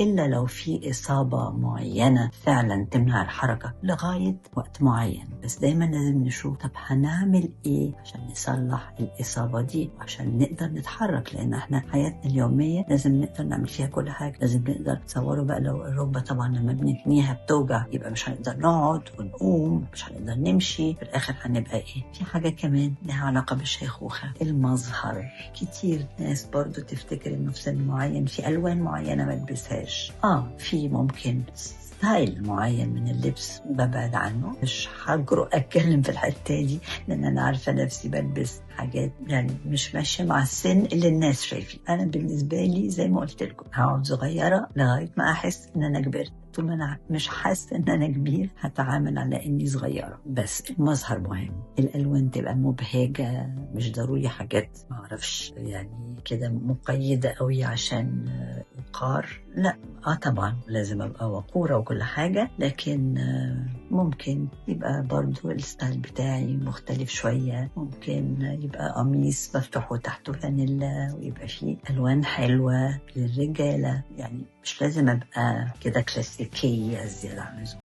إلا لو في إصابة معينة فعلا تمنع الحركة لغاية وقت معين. بس دايما لازم نشوف طب هنعمل إيه عشان نصلح الإصابة دي وعشان نقدر نتحرك، لأن إحنا حياتنا اليومية لازم نقدر نعمل فيها كل حاجة. لازم نقدر تصوروا بقى لو الركبة طبعا لما بنتنيها بتوجع يبقى مش هنقدر نقعد ونقوم، مش هنقدر نمشي، في الآخر هنبقى إيه؟ في حاجة كمان لها علاقة بالشيخوخة، المظهر. كتير ناس برضو تفتكر إنه في سن معين في ألوان معينة ما تلبسهاش. في ممكن ستايل معين من اللبس ببعد عنه، مش هجرؤ أتكلم في الحتة دي لأن أنا عارفة نفسي بلبس حاجات يعني مش ماشية مع السن اللي الناس شايفين. أنا بالنسبة لي زي ما قلت لكم هقعد صغيرة لغاية ما أحس إن أنا كبرت. طول ما أنا مش حاسة إن أنا كبير هتعامل على إني صغيرة. بس المظهر مهم، الألوان تبقى مبهجة، مش ضروري حاجات معرفش يعني كده مقيدة قوي عشان وقار، لا. طبعا لازم أبقى وقورة وكل حاجة، لكن ممكن يبقى برضو الستايل بتاعي مختلف شوية. ممكن يبقى قميص مفتوح وتحته فانيلا ويبقى فيه ألوان حلوة للرجالة، يعني مش لازم أبقى كده كلاسيكية زيادة عن اللزوم.